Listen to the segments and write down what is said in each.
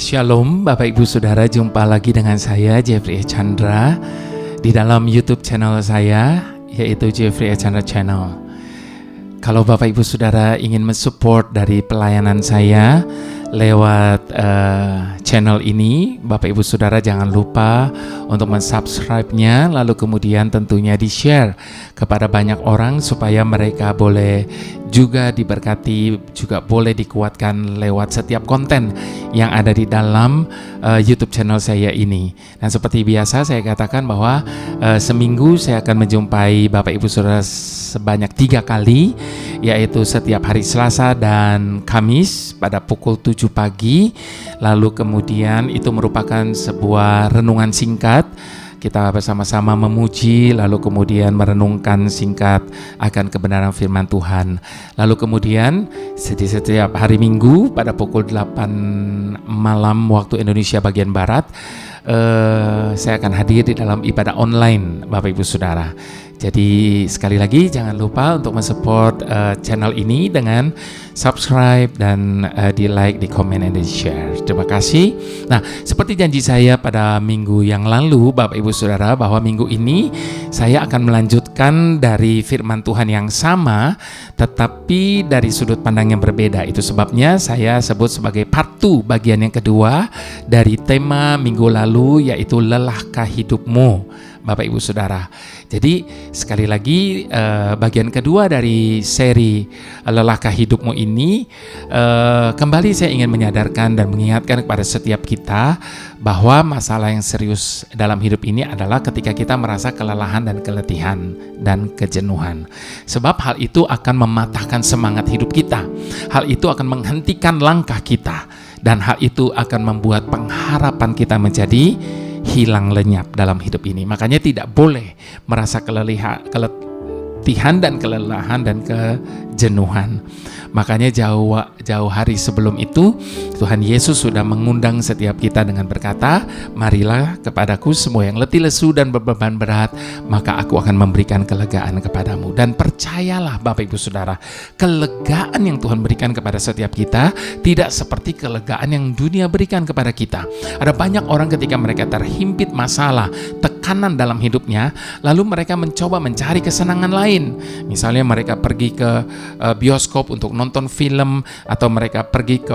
Shalom Bapak Ibu Saudara, jumpa lagi dengan saya Jeffrey Chandra di dalam YouTube channel saya, yaitu Jeffrey Chandra Channel. Kalau Bapak Ibu Saudara ingin mensupport dari pelayanan saya lewat channel ini, Bapak Ibu Saudara jangan lupa untuk mensubscribe-nya, lalu kemudian tentunya di-share kepada banyak orang supaya mereka boleh juga diberkati, juga boleh dikuatkan lewat setiap konten yang ada di dalam YouTube channel saya ini. Dan seperti biasa saya katakan bahwa seminggu saya akan menjumpai Bapak Ibu Saudara sebanyak 3 kali, yaitu setiap hari Selasa dan Kamis pada pukul 7 pagi. Lalu kemudian itu merupakan sebuah renungan singkat. Kita bersama-sama memuji, lalu kemudian merenungkan singkat akan kebenaran firman Tuhan. Lalu kemudian setiap hari Minggu pada pukul 8 malam waktu Indonesia bagian Barat, saya akan hadir di dalam ibadah online Bapak Ibu Saudara. Jadi sekali lagi jangan lupa untuk mensupport channel ini dengan subscribe dan di like, di comment, and di share. Terima kasih. Nah, seperti janji saya pada minggu yang lalu Bapak Ibu Saudara, bahwa minggu ini saya akan melanjutkan dari firman Tuhan yang sama tetapi dari sudut pandang yang berbeda. Itu sebabnya saya sebut sebagai part 2, bagian yang kedua dari tema minggu lalu, yaitu lelahkah hidupmu Bapak Ibu Saudara. Jadi sekali lagi bagian kedua dari seri lelahkah hidupmu ini, kembali saya ingin menyadarkan dan mengingatkan kepada setiap kita bahwa masalah yang serius dalam hidup ini adalah ketika kita merasa kelelahan dan keletihan dan kejenuhan. Sebab hal itu akan mematahkan semangat hidup kita. Hal itu akan menghentikan langkah kita, dan hal itu akan membuat pengharapan kita menjadi hilang lenyap dalam hidup ini. Makanya tidak boleh merasa keletihan dan kelelahan dan kejenuhan. Makanya jauh hari sebelum itu Tuhan Yesus sudah mengundang setiap kita dengan berkata, "Marilah kepadaku semua yang letih lesu dan berbeban berat, maka aku akan memberikan kelegaan kepadamu." Dan percayalah Bapak Ibu Saudara, kelegaan yang Tuhan berikan kepada setiap kita tidak seperti kelegaan yang dunia berikan kepada kita. Ada banyak orang ketika mereka terhimpit masalah, tekanan dalam hidupnya, lalu mereka mencoba mencari kesenangan lain. Misalnya mereka pergi ke bioskop untuk nonton film, atau mereka pergi ke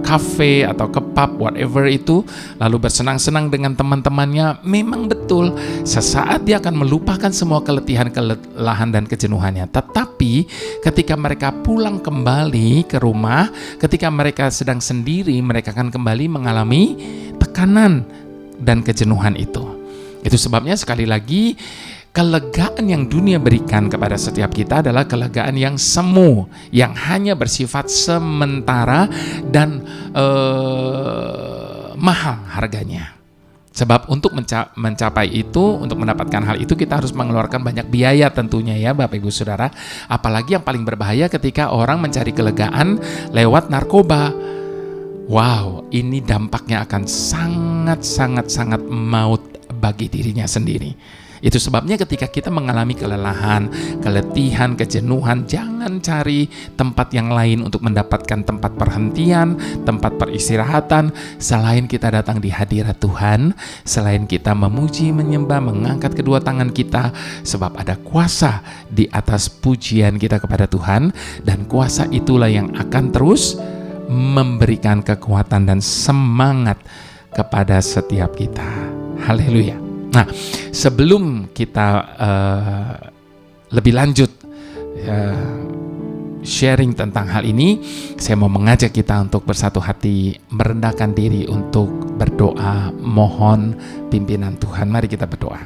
kafe atau ke pub, whatever itu, lalu bersenang-senang dengan teman-temannya. Memang betul, sesaat dia akan melupakan semua keletihan, kelelahan, dan kejenuhannya. Tetapi ketika mereka pulang kembali ke rumah, ketika mereka sedang sendiri, mereka akan kembali mengalami tekanan dan kejenuhan itu. Itu sebabnya sekali lagi, kelegaan yang dunia berikan kepada setiap kita adalah kelegaan yang semu, yang hanya bersifat sementara dan mahal harganya. Sebab untuk mencapai itu, untuk mendapatkan hal itu, kita harus mengeluarkan banyak biaya tentunya ya Bapak Ibu Saudara. Apalagi yang paling berbahaya ketika orang mencari kelegaan lewat narkoba. Wow, ini dampaknya akan sangat maut bagi dirinya sendiri. Itu sebabnya ketika kita mengalami kelelahan, keletihan, kejenuhan, jangan cari tempat yang lain untuk mendapatkan tempat perhentian, tempat peristirahatan, selain kita datang di hadirat Tuhan, selain kita memuji, menyembah, mengangkat kedua tangan kita, sebab ada kuasa di atas pujian kita kepada Tuhan, dan kuasa itulah yang akan terus memberikan kekuatan dan semangat kepada setiap kita. Haleluya. Nah, sebelum kita lebih lanjut sharing tentang hal ini, saya mau mengajak kita untuk bersatu hati, merendahkan diri untuk berdoa, mohon pimpinan Tuhan. Mari kita berdoa.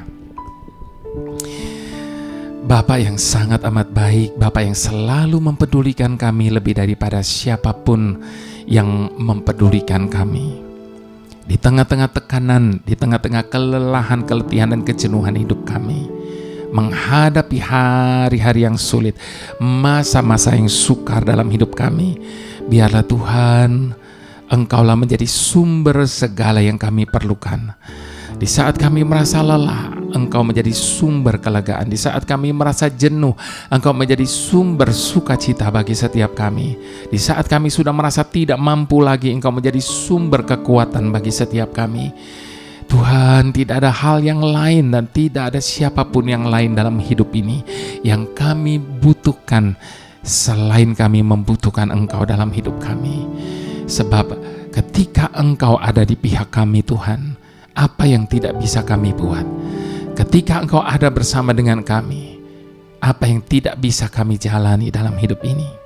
Bapa yang sangat amat baik, Bapa yang selalu mempedulikan kami lebih daripada siapapun yang mempedulikan kami. Di tengah-tengah tekanan, di tengah-tengah kelelahan, keletihan, dan kejenuhan hidup kami, menghadapi hari-hari yang sulit, masa-masa yang sukar dalam hidup kami, biarlah Tuhan, Engkaulah menjadi sumber segala yang kami perlukan. Di saat kami merasa lelah, Engkau menjadi sumber kelegaan. Di saat kami merasa jenuh, Engkau menjadi sumber sukacita bagi setiap kami. Di saat kami sudah merasa tidak mampu lagi, Engkau menjadi sumber kekuatan bagi setiap kami. Tuhan, tidak ada hal yang lain dan tidak ada siapapun yang lain dalam hidup ini yang kami butuhkan selain kami membutuhkan Engkau dalam hidup kami. Sebab ketika Engkau ada di pihak kami, Tuhan, apa yang tidak bisa kami buat? Ketika Engkau ada bersama dengan kami, apa yang tidak bisa kami jalani dalam hidup ini?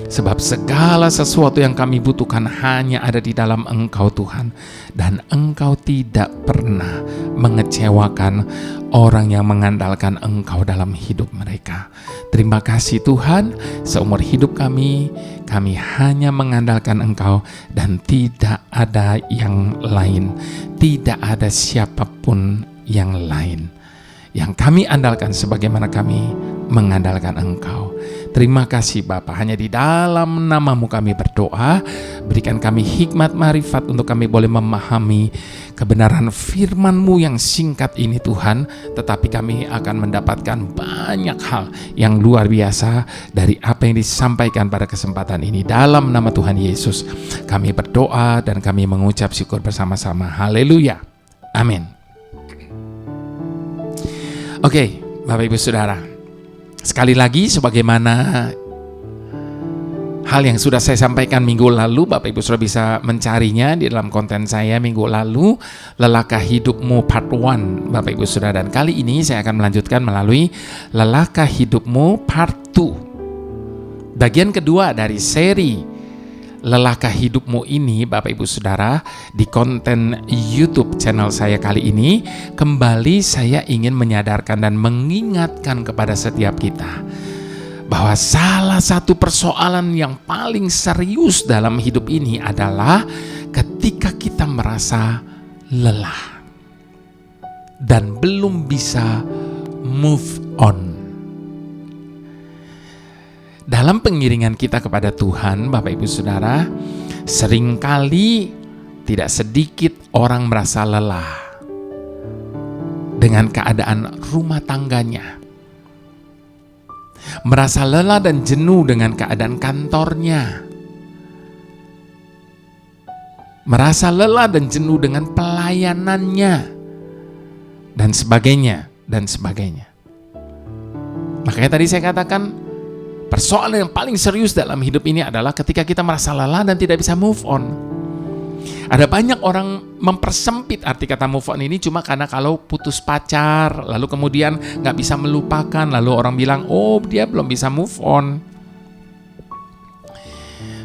Sebab segala sesuatu yang kami butuhkan hanya ada di dalam Engkau, Tuhan. Dan Engkau tidak pernah mengecewakan orang yang mengandalkan Engkau dalam hidup mereka. Terima kasih Tuhan, seumur hidup kami hanya mengandalkan Engkau dan tidak ada yang lain. Tidak ada siapapun yang lain. Yang kami andalkan sebagaimana kami mengandalkan Engkau. Terima kasih Bapa, hanya di dalam nama-Mu kami berdoa. Berikan kami hikmat marifat untuk kami boleh memahami kebenaran firman-Mu yang singkat ini Tuhan. Tetapi kami akan mendapatkan banyak hal yang luar biasa dari apa yang disampaikan pada kesempatan ini. Dalam nama Tuhan Yesus kami berdoa dan kami mengucap syukur bersama-sama. Haleluya, amin. Oke, Bapak Ibu Saudara, sekali lagi sebagaimana hal yang sudah saya sampaikan minggu lalu, Bapak Ibu Saudara bisa mencarinya di dalam konten saya minggu lalu, Lelahkah Hidupmu Part 1, Bapak Ibu Saudara. Dan kali ini saya akan melanjutkan melalui Lelahkah Hidupmu Part 2, bagian kedua dari seri Lelahkah Hidupmu ini, Bapak Ibu Saudara. Di konten YouTube channel saya kali ini, kembali saya ingin menyadarkan dan mengingatkan kepada setiap kita bahwa salah satu persoalan yang paling serius dalam hidup ini adalah ketika kita merasa lelah dan belum bisa move on. Dalam pengiringan kita kepada Tuhan, Bapak Ibu Saudara, seringkali tidak sedikit orang merasa lelah dengan keadaan rumah tangganya. Merasa lelah dan jenuh dengan keadaan kantornya. Merasa lelah dan jenuh dengan pelayanannya. Dan sebagainya, dan sebagainya. Makanya tadi saya katakan, persoalan yang paling serius dalam hidup ini adalah ketika kita merasa lelah dan tidak bisa move on. Ada banyak orang mempersempit arti kata move on ini cuma karena kalau putus pacar, lalu kemudian gak bisa melupakan, lalu orang bilang, oh dia belum bisa move on.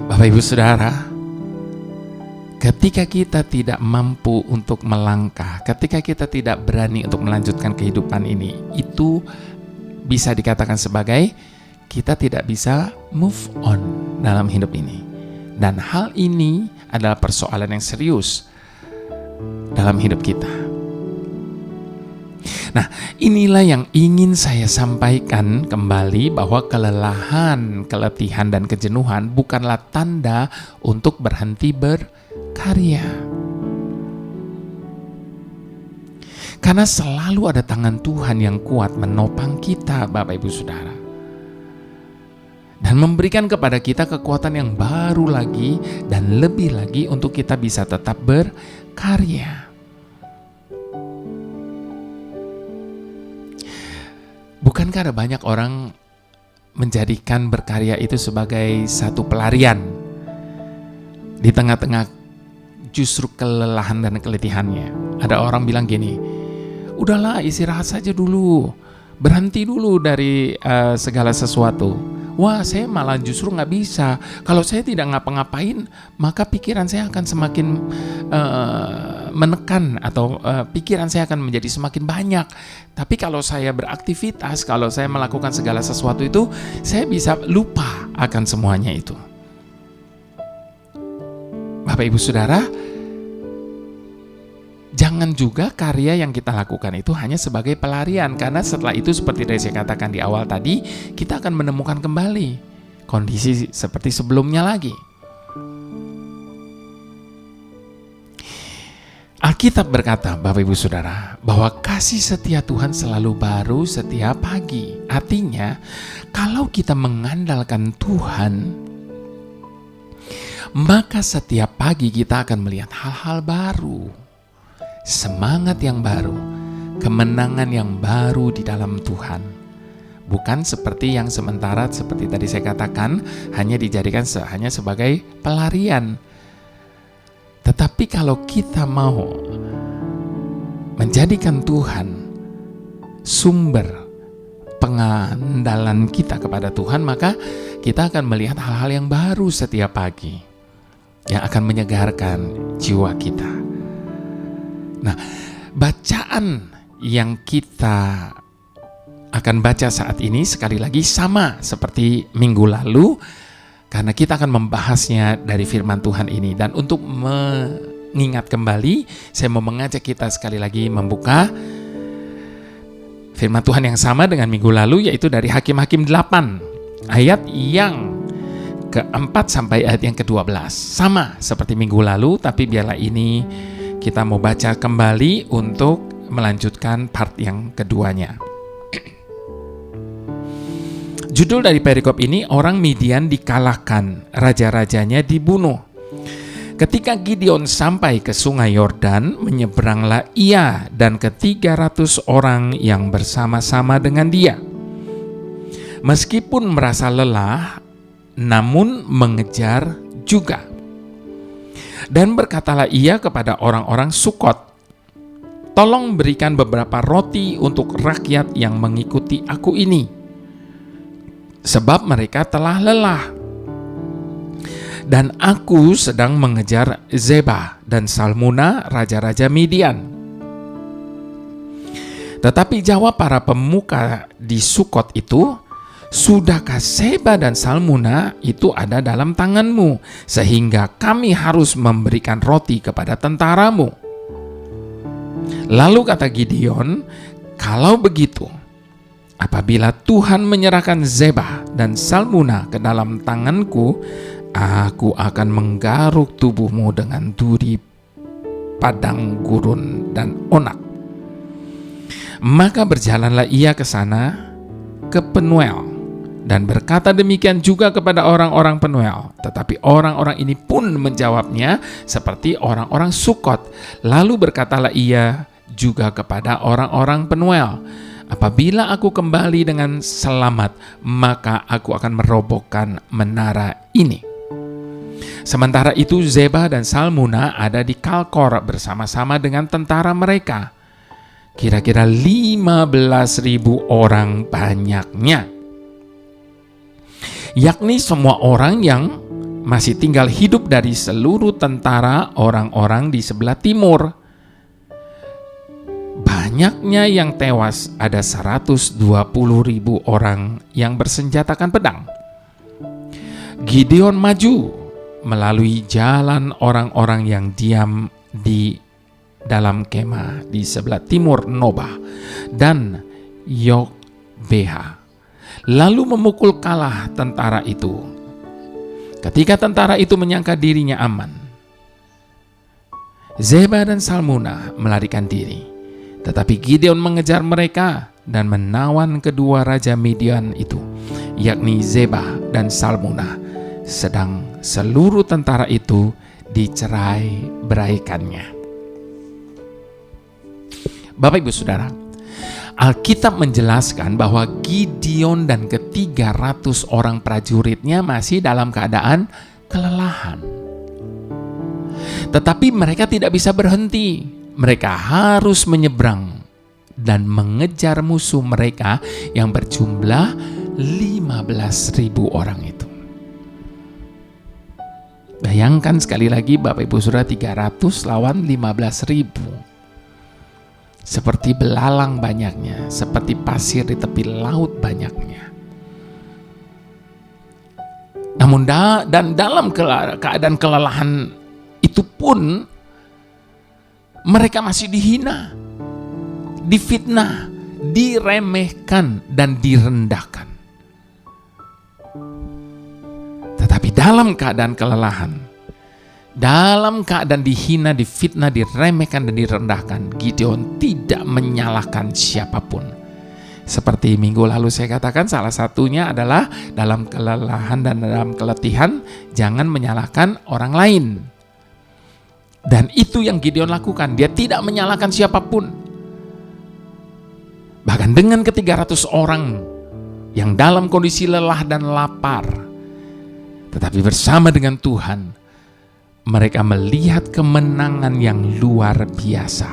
Bapak Ibu Saudara, ketika kita tidak mampu untuk melangkah, ketika kita tidak berani untuk melanjutkan kehidupan ini, itu bisa dikatakan sebagai kita tidak bisa move on dalam hidup ini. Dan hal ini adalah persoalan yang serius dalam hidup kita. Nah, inilah yang ingin saya sampaikan kembali, bahwa kelelahan, keletihan, dan kejenuhan bukanlah tanda untuk berhenti berkarya. Karena selalu ada tangan Tuhan yang kuat menopang kita, Bapak Ibu Saudara. Dan memberikan kepada kita kekuatan yang baru lagi dan lebih lagi untuk kita bisa tetap berkarya. Bukankah ada banyak orang menjadikan berkarya itu sebagai satu pelarian di tengah-tengah justru kelelahan dan keletihannya? Ada orang bilang gini, udahlah istirahat saja dulu, berhenti dulu dari segala sesuatu. Wah, saya malah justru nggak bisa. Kalau saya tidak ngapa-ngapain, maka pikiran saya akan semakin menekan, atau pikiran saya akan menjadi semakin banyak. Tapi kalau saya beraktivitas, kalau saya melakukan segala sesuatu itu, saya bisa lupa akan semuanya itu. Bapak Ibu Saudara, jangan juga karya yang kita lakukan itu hanya sebagai pelarian, karena setelah itu seperti yang saya katakan di awal tadi, kita akan menemukan kembali kondisi seperti sebelumnya lagi. Alkitab berkata, Bapak Ibu Saudara, bahwa kasih setia Tuhan selalu baru setiap pagi. Artinya, kalau kita mengandalkan Tuhan, maka setiap pagi kita akan melihat hal-hal baru, semangat yang baru, kemenangan yang baru di dalam Tuhan. Bukan seperti yang sementara, seperti tadi saya katakan, hanya dijadikan hanya sebagai pelarian. Tetapi kalau kita mau menjadikan Tuhan sumber pengandalan kita kepada Tuhan, maka kita akan melihat hal-hal yang baru setiap pagi yang akan menyegarkan jiwa kita. Nah, bacaan yang kita akan baca saat ini sekali lagi sama seperti minggu lalu, karena kita akan membahasnya dari firman Tuhan ini. Dan untuk mengingat kembali, saya mau mengajak kita sekali lagi membuka firman Tuhan yang sama dengan minggu lalu, yaitu dari Hakim-Hakim 8 ayat yang ke-4 sampai ayat yang ke-12. Sama seperti minggu lalu, tapi biarlah ini kita mau baca kembali untuk melanjutkan part yang keduanya. Judul dari perikop ini, orang Midian dikalahkan, raja-rajanya dibunuh. Ketika Gideon sampai ke sungai Yordan, menyeberanglah ia dan ke-300 orang yang bersama-sama dengan dia. Meskipun merasa lelah, namun mengejar juga. Dan berkatalah ia kepada orang-orang Sukot, tolong berikan beberapa roti untuk rakyat yang mengikuti aku ini, sebab mereka telah lelah. Dan aku sedang mengejar Zebah dan Salmuna, raja-raja Midian. Tetapi jawab para pemuka di Sukot itu, sudahkah Zebah dan Salmuna itu ada dalam tanganmu, sehingga kami harus memberikan roti kepada tentaramu? Lalu kata Gideon, kalau begitu, apabila Tuhan menyerahkan Zebah dan Salmuna ke dalam tanganku, aku akan menggaruk tubuhmu dengan duri padang gurun dan onak. Maka berjalanlah ia ke sana, ke Penuel, dan berkata demikian juga kepada orang-orang Penuel. Tetapi orang-orang ini pun menjawabnya seperti orang-orang Sukot. Lalu berkatalah ia juga kepada orang-orang Penuel, apabila aku kembali dengan selamat, maka aku akan merobohkan menara ini. Sementara itu Zebah dan Salmuna ada di Kalkor bersama-sama dengan tentara mereka. Kira-kira 15.000 orang banyaknya, yakni semua orang yang masih tinggal hidup dari seluruh tentara orang-orang di sebelah timur. Banyaknya yang tewas, ada 120.000 orang yang bersenjatakan pedang. Gideon maju melalui jalan orang-orang yang diam di dalam kemah di sebelah timur Nobah dan Yogbeha, lalu memukul kalah tentara itu. Ketika tentara itu menyangka dirinya aman, Zebah dan Salmuna melarikan diri. Tetapi Gideon mengejar mereka dan menawan kedua raja Midian itu, yakni Zebah dan Salmuna, sedang seluruh tentara itu dicerai-beraikannya. Bapak Ibu Saudara, Alkitab menjelaskan bahwa Gideon dan ke-300 orang prajuritnya masih dalam keadaan kelelahan. Tetapi mereka tidak bisa berhenti. Mereka harus menyeberang dan mengejar musuh mereka yang berjumlah 15.000 orang itu. Bayangkan sekali lagi Bapak Ibu Saudara, 300 lawan 15.000. Seperti belalang banyaknya, seperti pasir di tepi laut banyaknya. Namun dan dalam keadaan kelelahan itu pun mereka masih dihina, difitnah, diremehkan, dan direndahkan. Tetapi dalam keadaan kelelahan, Dalam keadaan dihina, difitnah, diremehkan, dan direndahkan, Gideon tidak menyalahkan siapapun. Seperti minggu lalu saya katakan, salah satunya adalah dalam kelelahan dan dalam keletihan, jangan menyalahkan orang lain. Dan itu yang Gideon lakukan, dia tidak menyalahkan siapapun. Bahkan dengan ke-300 orang yang dalam kondisi lelah dan lapar, tetapi bersama dengan Tuhan, mereka melihat kemenangan yang luar biasa.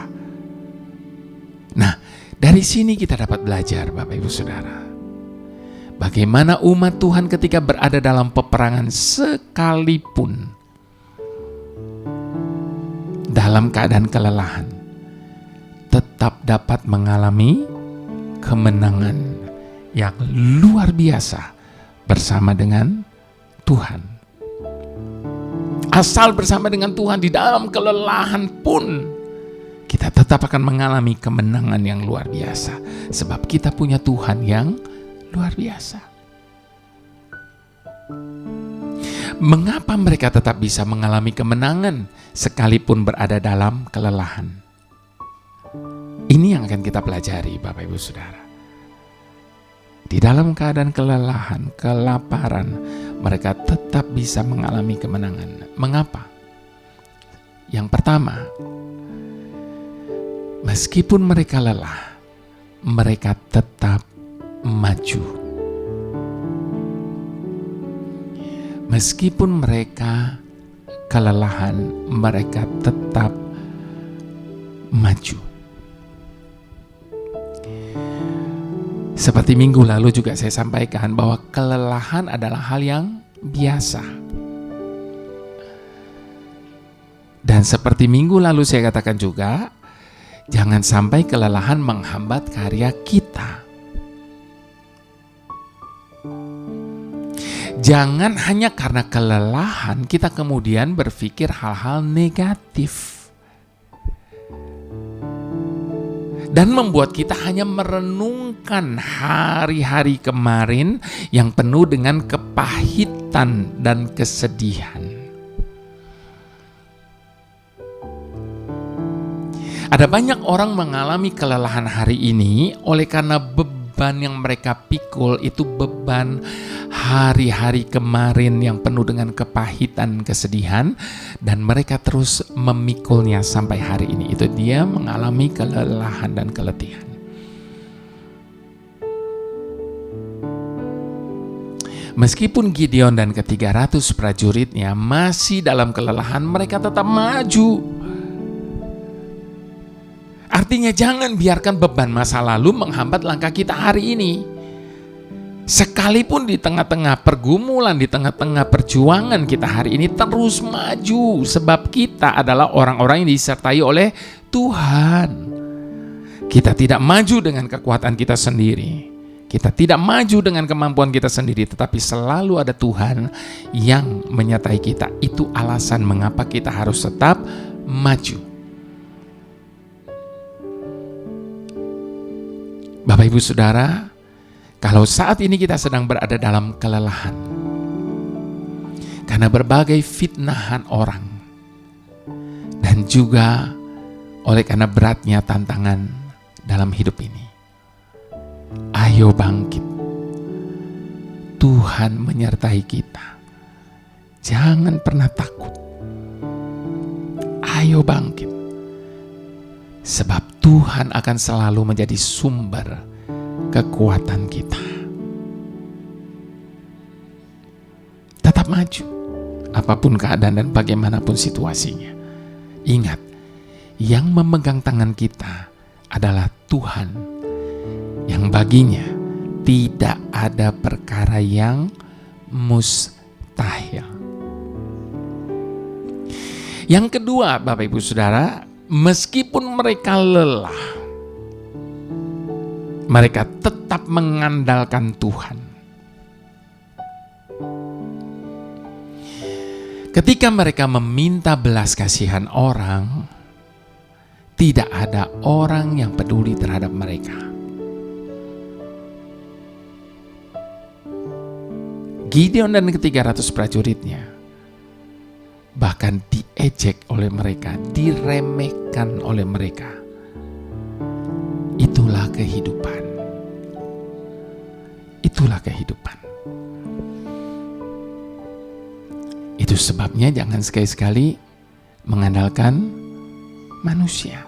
Nah, dari sini kita dapat belajar, Bapak Ibu Saudara, bagaimana umat Tuhan ketika berada dalam peperangan sekalipun dalam keadaan kelelahan, tetap dapat mengalami kemenangan yang luar biasa bersama dengan Tuhan. Asal bersama dengan Tuhan di dalam kelelahan pun, kita tetap akan mengalami kemenangan yang luar biasa. Sebab kita punya Tuhan yang luar biasa. Mengapa mereka tetap bisa mengalami kemenangan sekalipun berada dalam kelelahan? Ini yang akan kita pelajari, Bapak Ibu Saudara. Di dalam keadaan kelelahan, kelaparan, mereka tetap bisa mengalami kemenangan. Mengapa? Yang pertama, meskipun mereka lelah, mereka tetap maju. Meskipun mereka kelelahan, mereka tetap maju. Seperti minggu lalu juga saya sampaikan bahwa kelelahan adalah hal yang biasa. Dan seperti minggu lalu saya katakan juga, jangan sampai kelelahan menghambat karya kita. Jangan hanya karena kelelahan kita kemudian berpikir hal-hal negatif. Dan membuat kita hanya merenungkan hari-hari kemarin yang penuh dengan kepahitan dan kesedihan. Ada banyak orang mengalami kelelahan hari ini oleh karena beban yang mereka pikul itu beban hari-hari kemarin yang penuh dengan kepahitan, kesedihan, dan mereka terus memikulnya sampai hari ini. Itu dia mengalami kelelahan dan keletihan. Meskipun Gideon dan ke-300 prajuritnya masih dalam kelelahan, mereka tetap maju. Artinya jangan biarkan beban masa lalu menghambat langkah kita hari ini. Sekalipun di tengah-tengah pergumulan, di tengah-tengah perjuangan kita hari ini terus maju. Sebab kita adalah orang-orang yang disertai oleh Tuhan. Kita tidak maju dengan kekuatan kita sendiri. Kita tidak maju dengan kemampuan kita sendiri. Tetapi selalu ada Tuhan yang menyertai kita. Itu alasan mengapa kita harus tetap maju. Bapak Ibu Saudara, kalau saat ini kita sedang berada dalam kelelahan karena berbagai fitnahan orang dan juga oleh karena beratnya tantangan dalam hidup ini, ayo bangkit. Tuhan menyertai kita. Jangan pernah takut. Ayo bangkit. Sebab Tuhan akan selalu menjadi sumber kekuatan kita. Tetap maju, apapun keadaan dan bagaimanapun situasinya. Ingat, yang memegang tangan kita adalah Tuhan, yang baginya tidak ada perkara yang mustahil. Yang kedua, Bapak Ibu Saudara, meskipun mereka lelah, mereka tetap mengandalkan Tuhan. Ketika mereka meminta belas kasihan orang, tidak ada orang yang peduli terhadap mereka. Gideon dan ke-300 prajuritnya bahkan diejek oleh mereka, diremehkan oleh mereka. Itulah kehidupan. Itulah kehidupan. Itu sebabnya jangan sekali-sekali mengandalkan manusia.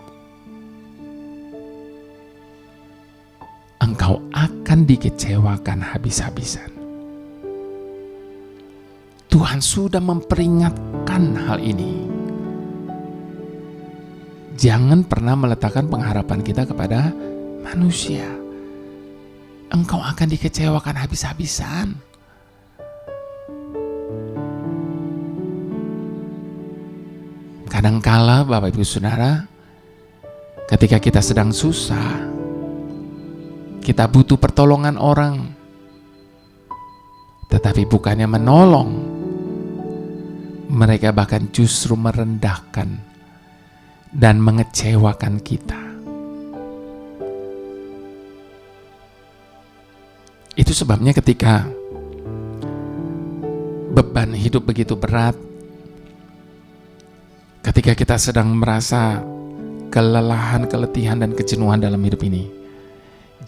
Engkau akan dikecewakan habis-habisan. Tuhan sudah memperingatkan hal ini. Jangan pernah meletakkan pengharapan kita kepada manusia. Engkau akan dikecewakan habis-habisan. Kadangkala Bapak Ibu Saudara, ketika kita sedang susah, kita butuh pertolongan orang, tetapi bukannya menolong, mereka bahkan justru merendahkan dan mengecewakan kita. Itu sebabnya ketika beban hidup begitu berat, ketika kita sedang merasa kelelahan, keletihan, dan kejenuhan dalam hidup ini,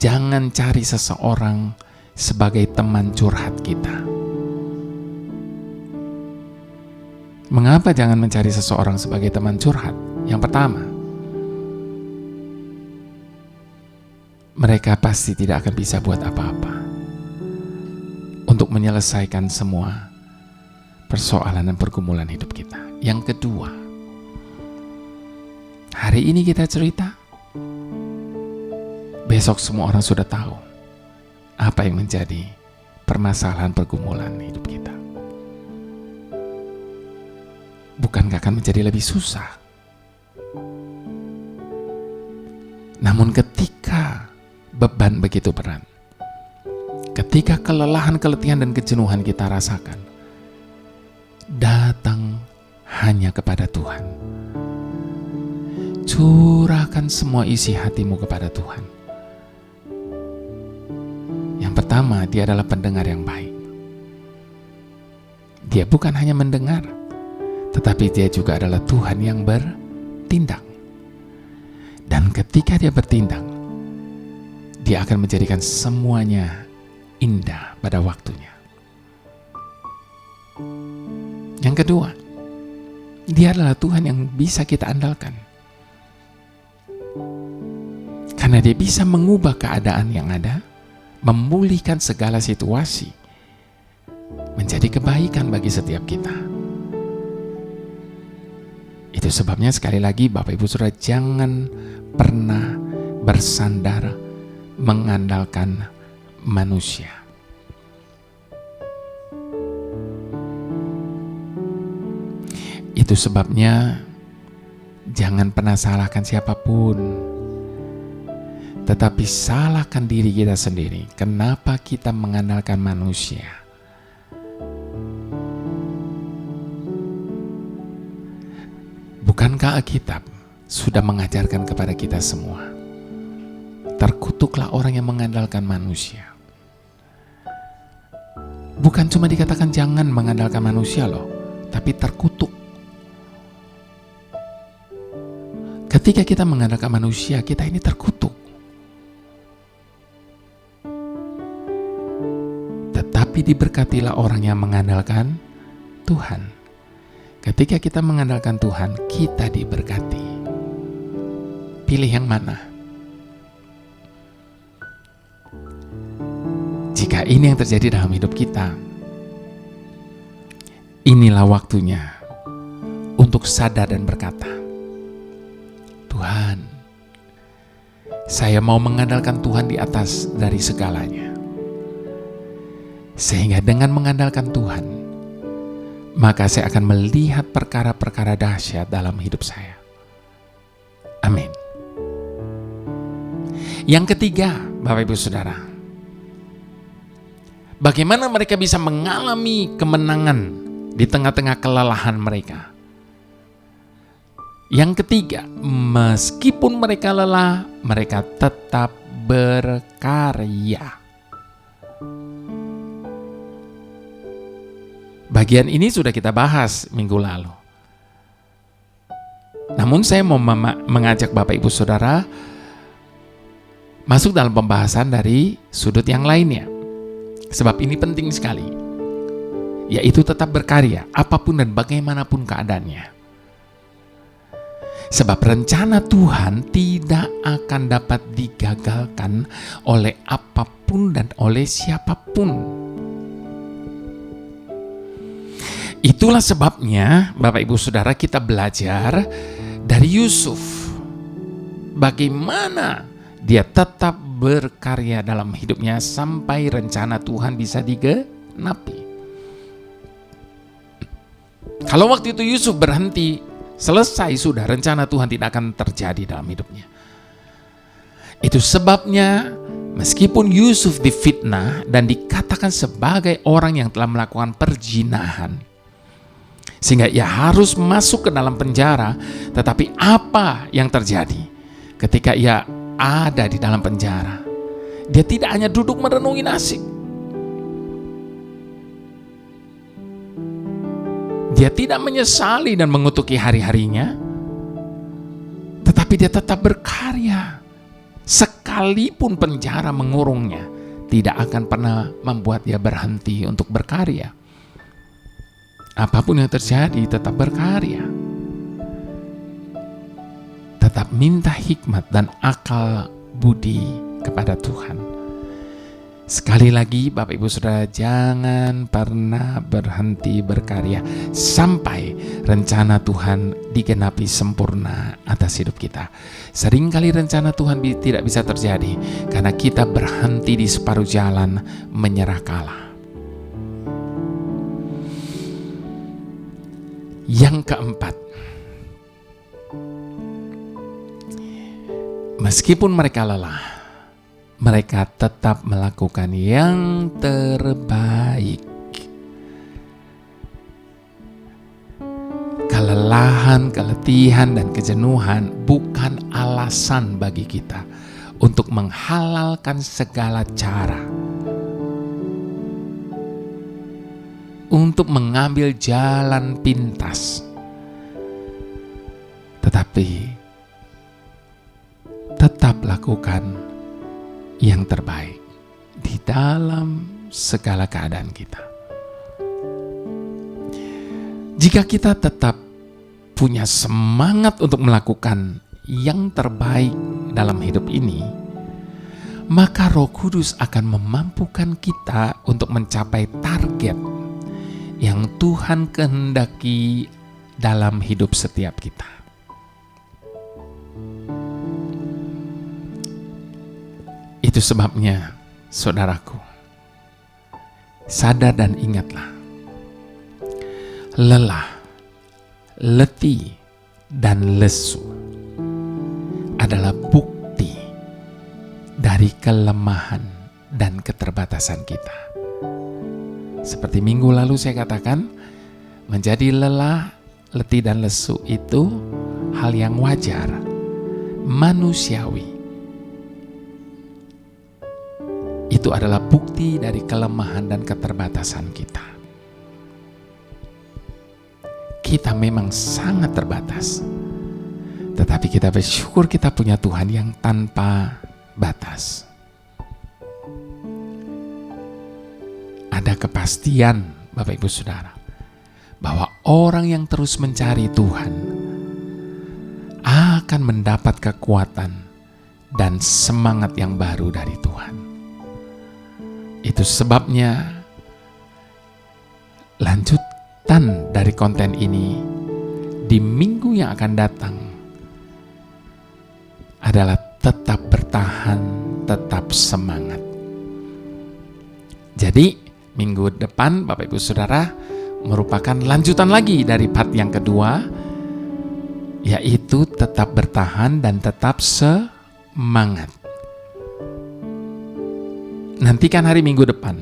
jangan cari seseorang sebagai teman curhat kita. Mengapa jangan mencari seseorang sebagai teman curhat? Yang pertama, mereka pasti tidak akan bisa buat apa-apa untuk menyelesaikan semua persoalan dan pergumulan hidup kita. Yang kedua, hari ini kita cerita, besok semua orang sudah tahu apa yang menjadi permasalahan pergumulan hidup kita. Bukankah akan menjadi lebih susah? Namun ketika beban begitu berat, ketika kelelahan, keletihan, dan kejenuhan kita rasakan, datang hanya kepada Tuhan. Curahkan semua isi hatimu kepada Tuhan. Yang pertama, Dia adalah pendengar yang baik. Dia bukan hanya mendengar, tetapi Dia juga adalah Tuhan yang bertindak. Dan ketika Dia bertindak, Dia akan menjadikan semuanya indah pada waktunya. Yang kedua, Dia adalah Tuhan yang bisa kita andalkan. Karena Dia bisa mengubah keadaan yang ada, memulihkan segala situasi, menjadi kebaikan bagi setiap kita. Itu sebabnya sekali lagi Bapak Ibu Saudara, jangan pernah bersandar mengandalkan manusia. Itu sebabnya jangan pernah salahkan siapapun, tetapi salahkan diri kita sendiri. Kenapa kita mengandalkan manusia? Bukankah Alkitab sudah mengajarkan kepada kita semua, terkutuklah orang yang mengandalkan manusia. Bukan cuma dikatakan jangan mengandalkan manusia loh, tapi terkutuk. Ketika kita mengandalkan manusia, kita ini terkutuk. Tetapi diberkatilah orang yang mengandalkan Tuhan. Ketika kita mengandalkan Tuhan, kita diberkati. Pilih yang mana? Jika ini yang terjadi dalam hidup kita, inilah waktunya untuk sadar dan berkata, Tuhan, saya mau mengandalkan Tuhan di atas dari segalanya. Sehingga dengan mengandalkan Tuhan, maka saya akan melihat perkara-perkara dahsyat dalam hidup saya. Amin. Yang ketiga, Bapak Ibu Saudara, bagaimana mereka bisa mengalami kemenangan di tengah-tengah kelelahan mereka? Yang ketiga, meskipun mereka lelah, mereka tetap berkarya. Bagian ini sudah kita bahas minggu lalu. Namun saya mau mengajak Bapak Ibu Saudara masuk dalam pembahasan dari sudut yang lainnya. Sebab ini penting sekali, yaitu tetap berkarya apapun dan bagaimanapun keadaannya. Sebab rencana Tuhan tidak akan dapat digagalkan oleh apapun dan oleh siapapun. Itulah sebabnya Bapak Ibu Saudara kita belajar dari Yusuf. Bagaimana dia tetap berkarya dalam hidupnya sampai rencana Tuhan bisa digenapi. Kalau waktu itu Yusuf berhenti, selesai sudah, rencana Tuhan tidak akan terjadi dalam hidupnya. Itu sebabnya meskipun Yusuf difitnah dan dikatakan sebagai orang yang telah melakukan perzinahan, sehingga ia harus masuk ke dalam penjara, tetapi apa yang terjadi ketika ia ada di dalam penjara? Dia tidak hanya duduk merenungi nasib. Dia tidak menyesali dan mengutuki hari-harinya, tetapi dia tetap berkarya. Sekalipun penjara mengurungnya, tidak akan pernah membuat dia berhenti untuk berkarya. Apapun yang terjadi, tetap berkarya. Tetap minta hikmat dan akal budi kepada Tuhan. Sekali lagi Bapak Ibu Saudara, jangan pernah berhenti berkarya sampai rencana Tuhan digenapi sempurna atas hidup kita. Seringkali rencana Tuhan tidak bisa terjadi karena kita berhenti di separuh jalan, menyerah kalah. Yang keempat, meskipun mereka lelah, mereka tetap melakukan yang terbaik. Kelelahan, keletihan, dan kejenuhan bukan alasan bagi kita untuk menghalalkan segala cara untuk mengambil jalan pintas. Tetapi tetap lakukan yang terbaik di dalam segala keadaan kita. Jika kita tetap punya semangat untuk melakukan yang terbaik dalam hidup ini, maka Roh Kudus akan memampukan kita untuk mencapai target yang Tuhan kehendaki dalam hidup setiap kita. Itu sebabnya, saudaraku, sadar dan ingatlah, lelah, letih, dan lesu adalah bukti dari kelemahan dan keterbatasan kita. Seperti minggu lalu saya katakan, menjadi lelah, letih, dan lesu itu hal yang wajar, manusiawi. Itu adalah bukti dari kelemahan dan keterbatasan kita. Kita memang sangat terbatas, tetapi kita bersyukur kita punya Tuhan yang tanpa batas. Ada kepastian, Bapak Ibu Saudara, bahwa orang yang terus mencari Tuhan akan mendapat kekuatan dan semangat yang baru dari Tuhan. Itu sebabnya lanjutan dari konten ini di minggu yang akan datang adalah tetap bertahan, tetap semangat. Jadi minggu depan Bapak Ibu Saudara merupakan lanjutan lagi dari part yang kedua, yaitu tetap bertahan dan tetap semangat. Nantikan hari Minggu depan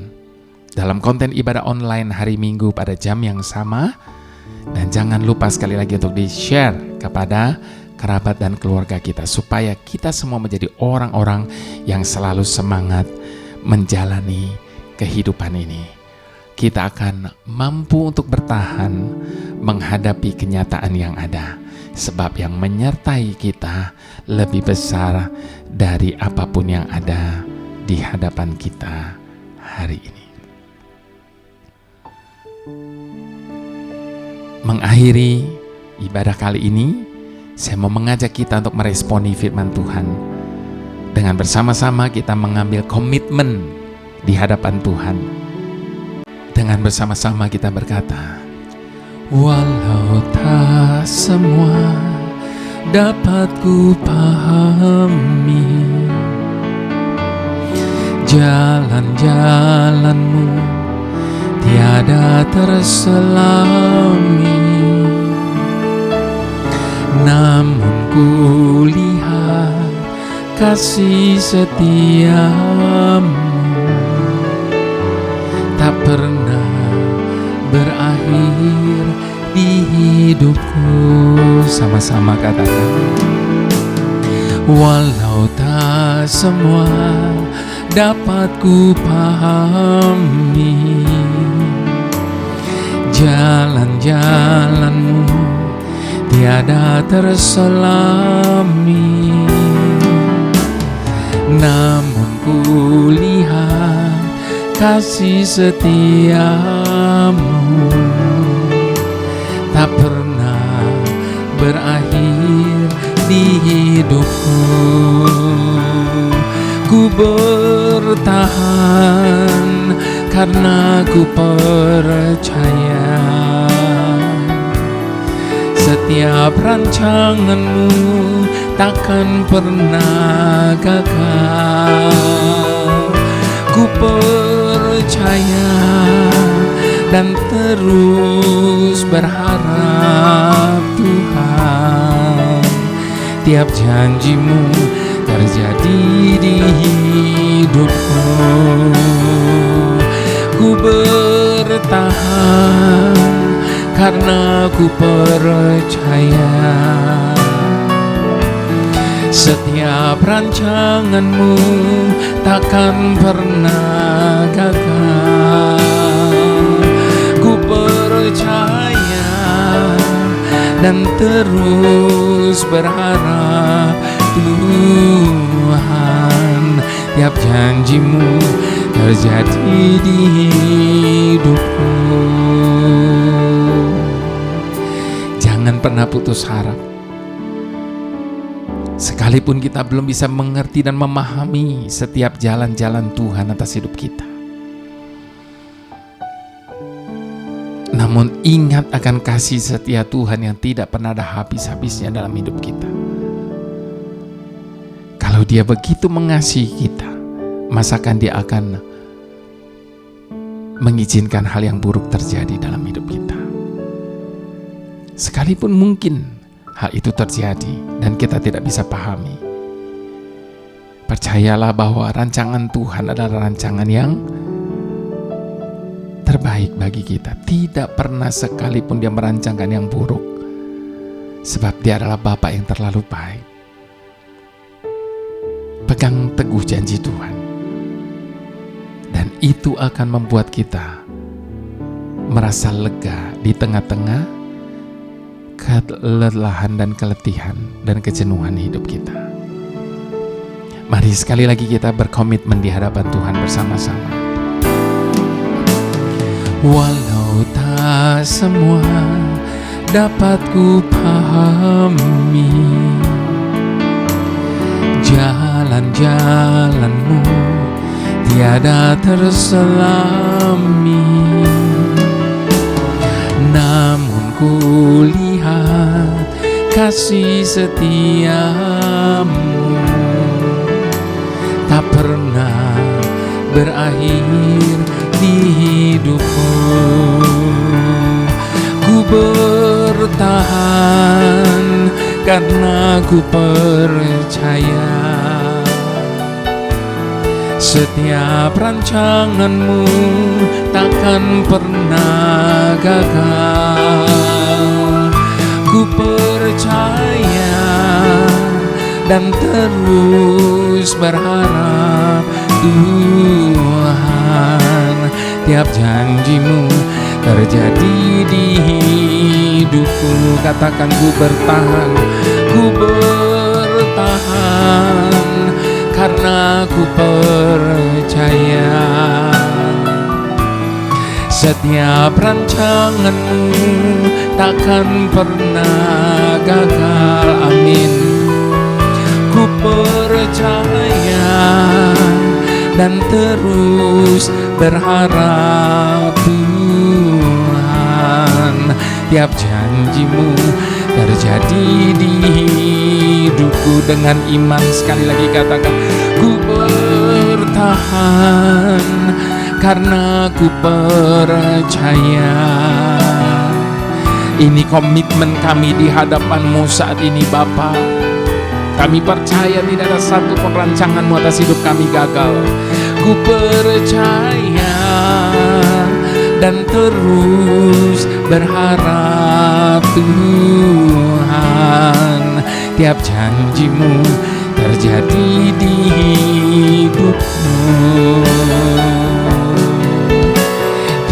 dalam konten ibadah online hari Minggu pada jam yang sama. Dan jangan lupa sekali lagi untuk di-share kepada kerabat dan keluarga kita, supaya kita semua menjadi orang-orang yang selalu semangat menjalani kehidupan ini. Kita akan mampu untuk bertahan menghadapi kenyataan yang ada. sebab yang menyertai kita lebih besar dari apapun yang ada di hadapan kita hari ini. Mengakhiri ibadah kali ini, saya mau mengajak kita untuk meresponi firman Tuhan dengan bersama-sama kita mengambil komitmen di hadapan Tuhan. Dengan bersama-sama kita berkata, walau tak semua dapat ku pahami, jalan-jalanmu tiada terselami, namun ku lihat kasih setiamu tak pernah berakhir di hidupku. Sama-sama katakan, walau tak semua dapat ku pahami, jalan-jalanmu tiada terselami, namun ku lihat kasih setiamu tak pernah berakhir di hidupku. Ku bertahan karena ku percaya setiap rancanganmu takkan pernah gagal. Ku percaya dan terus berharap Tuhan, tiap janjimu terjadi di hidupku. Ku bertahan karena ku percaya setiap rancanganmu takkan pernah gagal. Ku percaya dan terus berharap Tuhan, tiap janjimu terjadi di hidupku. Jangan pernah putus harap. Sekalipun kita belum bisa mengerti dan memahami setiap jalan-jalan Tuhan atas hidup kita, namun ingat akan kasih setia Tuhan yang tidak pernah ada habis-habisnya dalam hidup kita. Kalau Dia begitu mengasihi kita, masakan Dia akan mengizinkan hal yang buruk terjadi dalam hidup kita? Sekalipun mungkin hal itu terjadi dan kita tidak bisa pahami, percayalah bahwa rancangan Tuhan adalah rancangan yang terbaik bagi kita. Tidak pernah sekalipun Dia merancangkan yang buruk, sebab Dia adalah Bapa yang terlalu baik. Pegang teguh janji Tuhan, dan itu akan membuat kita merasa lega di tengah-tengah kelelahan dan keletihan dan kejenuhan hidup kita. Mari sekali lagi kita berkomitmen di hadapan Tuhan bersama-sama. Walau tak semua dapat ku pahami, jalan-jalanmu tiada terselami, namun ku lihat kasih setiamu tak pernah berakhir di hidupku. Ku bertahan karena ku percaya setiap rancanganmu takkan pernah gagal. Ku percaya dan terus berharap Tuhan, tiap janjimu terjadi di hidupku. Katakan ku bertahan karena ku percaya setiap rancanganmu takkan pernah gagal. Amin. Ku percaya dan terus berharap Tuhan, tiap janjimu terjadi di hidupku. Dengan iman sekali lagi katakan, ku bertahan karena ku percaya. Ini komitmen kami di hadapan-Mu saat ini Bapa. Kami percaya tidak ada satu pun rancangan-Mu atas hidup kami gagal. Ku percaya dan terus berharap Tuhan, tiap janji-Mu terjadi di hidupmu.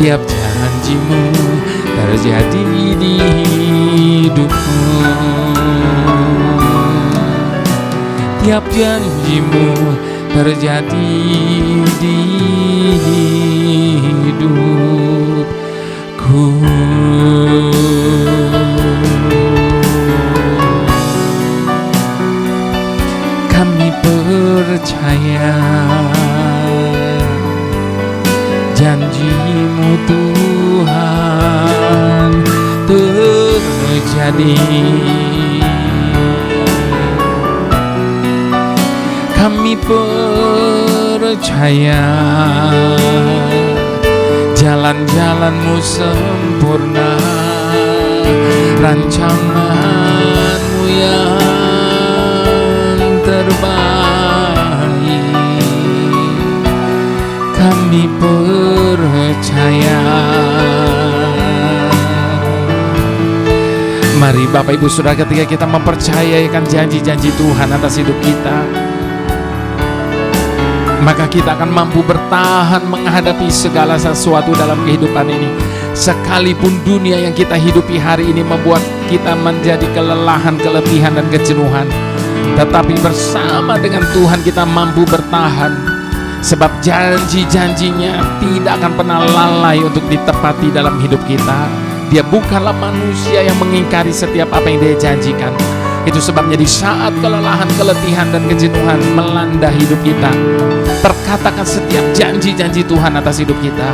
Tiap janji-Mu terjadi di hidupmu. Tiap janji-Mu terjadi di hidupku. Kami percaya janji-Mu Tuhan terjadi. Kami percaya jalan-jalan-Mu sempurna, rancangan-Mu yang terbaik. Kami percaya. Mari Bapak Ibu Saudara, ketika kita mempercayakan janji-janji Tuhan atas hidup kita, maka kita akan mampu bertahan menghadapi segala sesuatu dalam kehidupan ini. Sekalipun dunia yang kita hidupi hari ini membuat kita menjadi kelelahan, keletihan, dan kejenuhan, tetapi bersama dengan Tuhan kita mampu bertahan. Sebab janji-janjinya tidak akan pernah lalai untuk ditepati dalam hidup kita. Dia bukanlah manusia yang mengingkari setiap apa yang Dia janjikan. Itu sebabnya di saat kelelahan, keletihan, dan kejenuhan melanda hidup kita, perkatakan setiap janji-janji Tuhan atas hidup kita,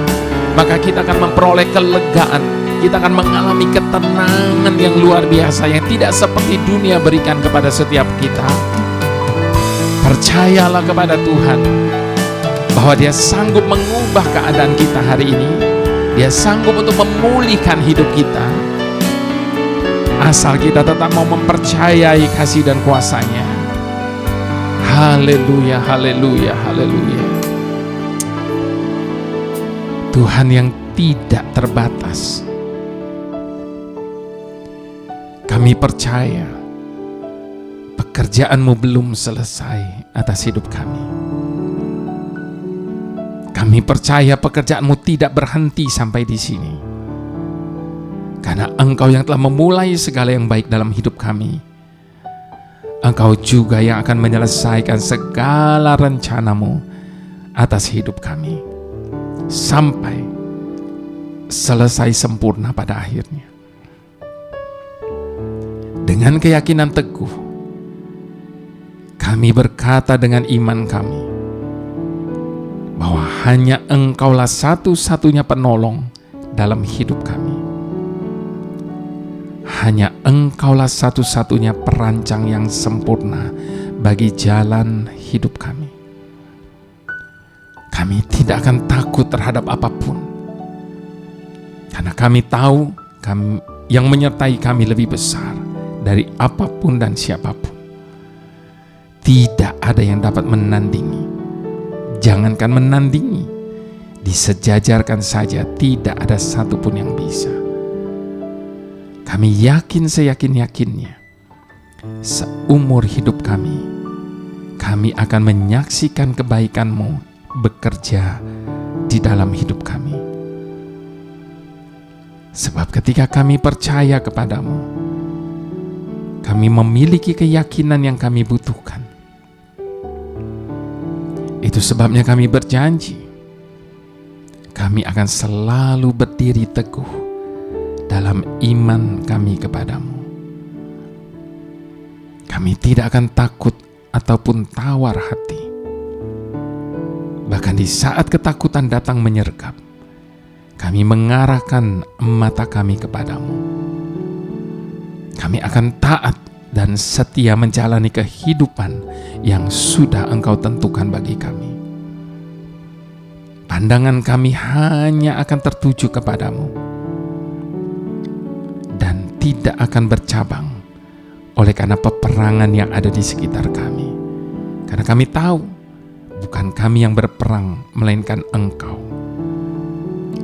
maka kita akan memperoleh kelegaan. Kita akan mengalami ketenangan yang luar biasa yang tidak seperti dunia berikan kepada setiap kita. Percayalah kepada Tuhan bahwa Dia sanggup mengubah keadaan kita hari ini. Dia sanggup untuk memulihkan hidup kita, asal kita tetap mau mempercayai kasih dan kuasa-Nya. Haleluya, haleluya, haleluya. Tuhan yang tidak terbatas. Kami percaya pekerjaan-Mu belum selesai atas hidup kami. Kami percaya pekerjaan-Mu tidak berhenti sampai di sini. Karena Engkau yang telah memulai segala yang baik dalam hidup kami, Engkau juga yang akan menyelesaikan segala rencana-Mu atas hidup kami, sampai selesai sempurna pada akhirnya. Dengan keyakinan teguh, kami berkata dengan iman kami, bahwa hanya Engkaulah satu-satunya penolong dalam hidup kami. Hanya Engkaulah satu-satunya perancang yang sempurna bagi jalan hidup kami. Kami tidak akan takut terhadap apapun, karena kami tahu yang menyertai kami lebih besar dari apapun dan siapapun. Tidak ada yang dapat menandingi. Jangankan menandingi, disejajarkan saja tidak ada satupun yang bisa. Kami yakin seyakin-yakinnya, seumur hidup kami akan menyaksikan kebaikan-Mu bekerja di dalam hidup kami. Sebab ketika kami percaya kepadamu, kami memiliki keyakinan yang kami butuhkan. Itu sebabnya kami berjanji, kami akan selalu berdiri teguh dalam iman kami kepadamu. Kami tidak akan takut ataupun tawar hati. Bahkan di saat ketakutan datang menyergap, kami mengarahkan mata kami kepadamu. Kami akan taat dan setia menjalani kehidupan yang sudah Engkau tentukan bagi kami. Pandangan kami hanya akan tertuju kepadamu dan tidak akan bercabang oleh karena peperangan yang ada di sekitar kami. Karena kami tahu bukan kami yang berperang, melainkan Engkau.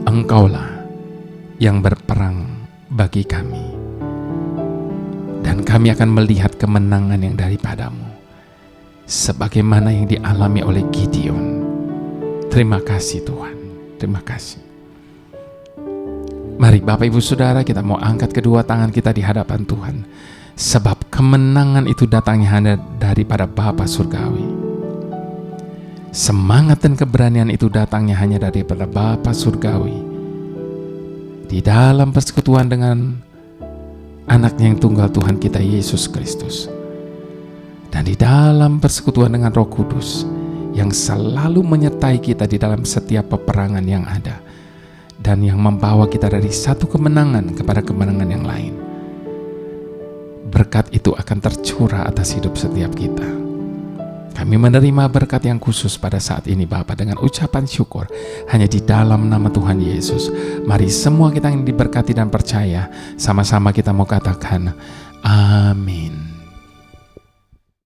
Engkaulah yang berperang bagi kami. Dan kami akan melihat kemenangan yang daripadamu, sebagaimana yang dialami oleh Gideon. Terima kasih Tuhan, terima kasih. Mari Bapak Ibu Saudara, kita mau angkat kedua tangan kita di hadapan Tuhan. Sebab kemenangan itu datangnya hanya daripada Bapa Surgawi. Semangat dan keberanian itu datangnya hanya daripada Bapa Surgawi. Di dalam persekutuan dengan Anaknya yang tunggal Tuhan kita Yesus Kristus. Dan di dalam persekutuan dengan Roh Kudus yang selalu menyertai kita di dalam setiap peperangan yang ada. Dan yang membawa kita dari satu kemenangan kepada kemenangan yang lain. Berkat itu akan tercurah atas hidup setiap kita. Kami menerima berkat yang khusus pada saat ini Bapa dengan ucapan syukur hanya di dalam nama Tuhan Yesus. Mari semua kita yang diberkati dan percaya, sama-sama kita mau katakan amin.